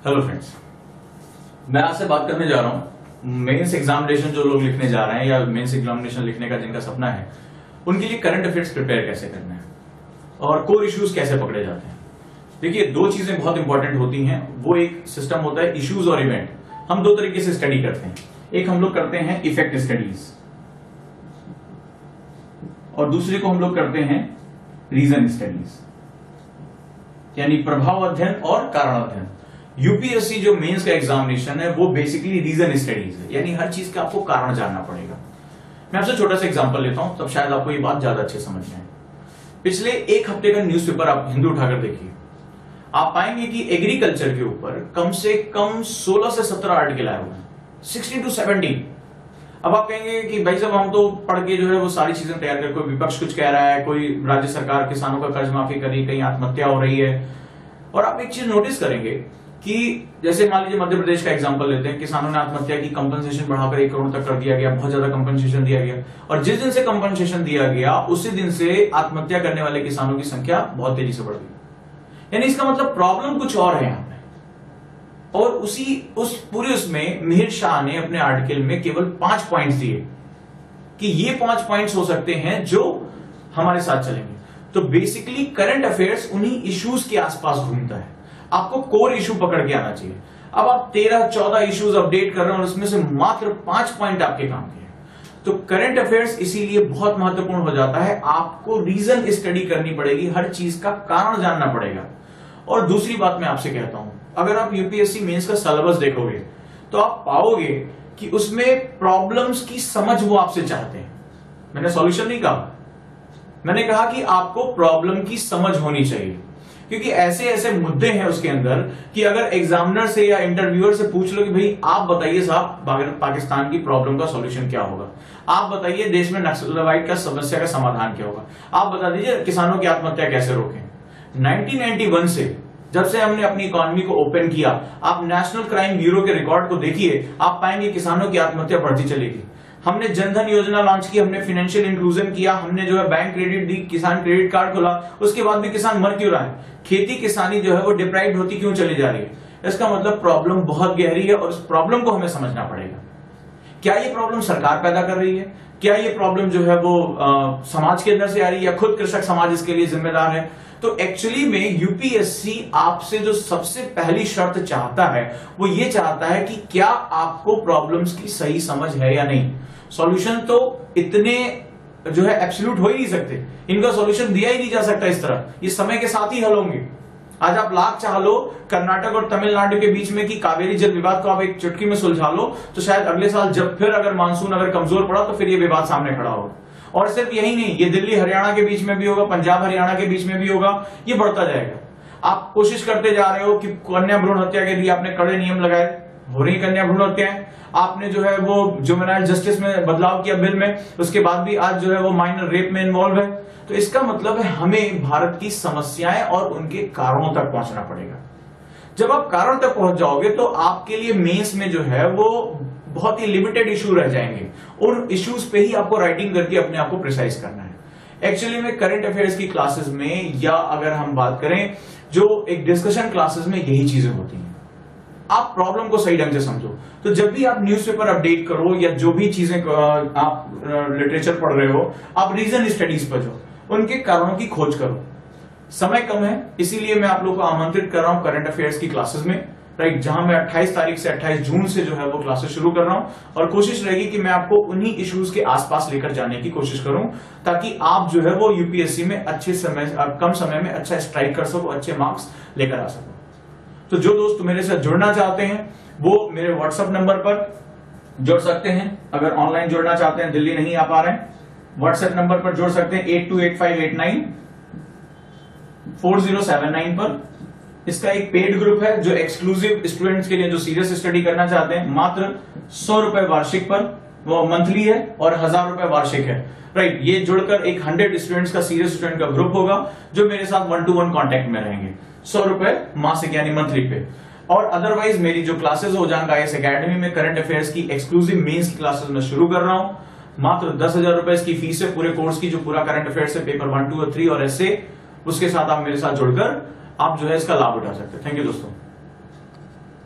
Hello friends, मैं आपसे बात करने जा रहा हूं मेंस एग्जामिनेशन जो लोग लिखने जा रहे हैं या मेंस एग्जामिनेशन लिखने का जिनका सपना है, उनके लिए करंट अफेयर्स प्रिपेयर कैसे करना है और कोर इश्यूज कैसे पकड़े जाते हैं। देखिए, दो चीजें बहुत इंपॉर्टेंट होती हैं। वो एक सिस्टम होता है इश्यूज और इवेंट। हम दो तरीके से स्टडी करते हैं। एक हम लोग करते हैं इफेक्ट स्टडीज और दूसरे को हम लोग करते हैं रीजन स्टडीज, यानी प्रभाव अध्ययन और कारण अध्ययन। यूपीएससी जो मेंस का एग्जामिनेशन है वो बेसिकली रीजन स्टडीज है, यानी हर चीज का आपको कारण जानना पड़ेगा। मैं आपसे छोटा सा एग्जांपल लेता हूं, तब शायद आपको ये बात ज्यादा अच्छे समझ में आए। पिछले एक हफ्ते का न्यूज़पेपर आप हिंदू उठाकर देखिए, आप पाएंगे कि एग्रीकल्चर के ऊपर कम से कम 16 से 17 आर्टिकल आए हुए हैं, 16 to 17। अब आप कहेंगे कि भाई साहब हम तो पढ़ के जो है वो सारी चीजें तैयार कर, कोई विपक्ष कुछ कह रहा है, कोई राज्य सरकार किसानों का कर्ज माफी कर रही, कहीं आत्महत्या हो रही है। और आप एक चीज नोटिस करेंगे कि जैसे मान लीजिए मध्य प्रदेश का एग्जांपल लेते हैं, किसानों ने आत्महत्या की, कंपनसेशन बढ़ाकर 1 करोड़ तक कर दिया गया, बहुत ज्यादा कंपनसेशन दिया गया। और जिस दिन से कंपनसेशन दिया गया उसी दिन से आत्महत्या करने वाले किसानों की संख्या बहुत तेजी से बढ़ गई। यानी इसका मतलब प्रॉब्लम कुछ और है यहाँ पे। और उस पूरे उसमें मिहिर शाह ने अपने आर्टिकल में केवल 5 पॉइंट्स दिए कि ये 5 पॉइंट्स हो सकते हैं जो हमारे साथ चलेंगे। तो बेसिकली करंट अफेयर्स उन्हीं इश्यूज के आसपास घूमता है। आपको कोर इशू पकड़ के आना चाहिए। अब आप 13-14 इश्यूज अपडेट कर रहे हैं और उसमें से मात्र 5 पॉइंट आपके काम के हैं। तो करंट अफेयर्स इसीलिए बहुत महत्वपूर्ण हो जाता है। आपको रीजन स्टडी करनी पड़ेगी, हर चीज का कारण जानना पड़ेगा। और दूसरी बात मैं आपसे कहता हूं, अगर आप यूपीएससी मेंस का सिलेबस देखोगे तो आप पाओगे कि उसमें प्रॉब्लम्स की समझ वो आपसे चाहते हैं। मैंने सॉल्यूशन नहीं कहा, मैंने कहा कि आपको प्रॉब्लम की समझ होनी चाहिए, क्योंकि ऐसे ऐसे मुद्दे हैं उसके अंदर कि अगर एग्जामिनर से या इंटरव्यूअर से पूछ लो कि भाई आप बताइए साहब पाकिस्तान की प्रॉब्लम का सॉल्यूशन क्या होगा, आप बताइए देश में नक्सलवाद का समस्या का समाधान क्या होगा, आप बता दीजिए किसानों की आत्महत्या कैसे रोकें। 1991 से जब से हमने अपनी इकोनॉमी को ओपन किया, आप नेशनल क्राइम ब्यूरो के रिकॉर्ड को देखिए, आप पाएंगे किसानों की आत्महत्या बढ़ती चलेगी। हमने जनधन योजना लॉन्च की, हमने फाइनेंशियल इंक्लूजन किया, हमने जो है बैंक क्रेडिट दी, किसान क्रेडिट कार्ड खोला, उसके बाद भी किसान मर क्यों रहा है? खेती किसानी जो है वो डिप्राइव्ड होती क्यों चली जा रही है? इसका मतलब प्रॉब्लम बहुत गहरी है और उस प्रॉब्लम को हमें समझना पड़ेगा। क्या ये प्रॉब्लम सरकार पैदा कर रही है? क्या ये प्रॉब्लम जो है वो समाज के अंदर से आ रही है या खुद कृषक समाज इसके लिए जिम्मेदार है? तो एक्चुअली में यूपीएससी आपसे जो सबसे पहली शर्त चाहता है वो ये चाहता है कि क्या आपको प्रॉब्लम्स की सही समझ है या नहीं। सॉल्यूशन तो इतने जो है एब्सोल्यूट हो ही नहीं सकते, इनका सॉल्यूशन दिया ही नहीं जा सकता इस तरह, ये समय के साथ ही हल होंगे। आज आप लाख चाह लो कर्नाटक और तमिलनाडु के बीच में कि कावेरी जल विवाद को आप एक चुटकी में सुलझा लो, तो शायद अगले साल जब फिर अगर मानसून अगर कमजोर पड़ा तो फिर ये विवाद सामने खड़ा होगा। और सिर्फ यही नहीं, ये दिल्ली हरियाणा के बीच में भी होगा, पंजाब हरियाणा के बीच में भी होगा, ये बढ़ता जाएगा। आप कोशिश करते जा रहे हो कि कन्या भ्रूण हत्या के लिए आपने कड़े नियम लगाए, हो रही कन्या भ्रूण हत्याएं, आपने जो है वो जुवेनाइल जस्टिस में बदलाव किया बिल में, उसके बाद भी आज जो है वो माइनर रेप में इन्वॉल्व है। तो इसका मतलब है हमें भारत की समस्याएं और उनके कारणों तक पहुंचना पड़ेगा। जब आप कारण तक पहुंच जाओगे तो आपके लिए मेंस में जो है वो बहुत ही लिमिटेड इशू रह जाएंगे। उन इश्यूज पे ही आपको राइटिंग करके अपने आप को प्रिसाइज करना है। एक्चुअली में करंट अफेयर्स की क्लासेस में या अगर हम बात करें जो एक डिस्कशन क्लासेस में यही चीजें होती हैं। आप प्रॉब्लम को सही ढंग से समझो। तो जब भी आप न्यूज़पेपर अपडेट करो या जो भी चीजें आप लिटरेचर पढ़ रहे हो, आप रीजन स्टडीज पर जाओ, उनके कारणों की खोज करो। समय कम है, इसीलिए मैं आप लोगों को आमंत्रित कर रहा हूं करंट अफेयर्स की क्लासेस में, राइट, जहां मैं 28 तारीख से 28 जून से जो है वो क्लासेस शुरू कर रहा हूं। और कोशिश रहेगी कि मैं आपको उन्हीं इश्यूज के आसपास लेकर जाने की कोशिश करूं, ताकि आप जो है वो यूपीएससी में कम समय में अच्छा स्ट्राइक कर सको, अच्छे मार्क्स लेकर आ सको। तो जो दोस्त मेरे साथ जुड़ना चाहते हैं वो मेरे व्हाट्सएप नंबर पर जुड़ सकते हैं। अगर ऑनलाइन जुड़ना चाहते हैं, दिल्ली नहीं आ पा रहे हैं, व्हाट्सएप नंबर पर जुड़ सकते हैं 8285894079 पर। इसका एक पेड ग्रुप है जो एक्सक्लूसिव स्टूडेंट्स के लिए जो सीरियस स्टडी करना चाहते हैं, मात्र 100 रुपए वार्षिक पर, वो मंथली है, और 1000 रुपए वार्षिक है, राइट। ये जुड़कर एक 100 स्टूडेंट्स का सीरियस स्टूडेंट का ग्रुप होगा जो मेरे साथ 1-to-1 कॉन्टेक्ट में रहेंगे, 100 रुपए मासिक यानी मंथली पे। और अदरवाइज मेरी जो क्लासेस हो जाएंगे IAS एकेडमी में करंट अफेयर्स की एक्सक्लूसिव मेंस की क्लासेस में शुरू कर रहा हूं। मात्र 10,000 रुपए इसकी फीस है पूरे कोर्स की, जो पूरा करंट अफेयर्स है, पेपर 1, 2 और 3 और ऐसे, उसके साथ आप मेरे साथ जुड़कर आप जो है इसका लाभ उठा सकते हैं। थैंक यू दोस्तों।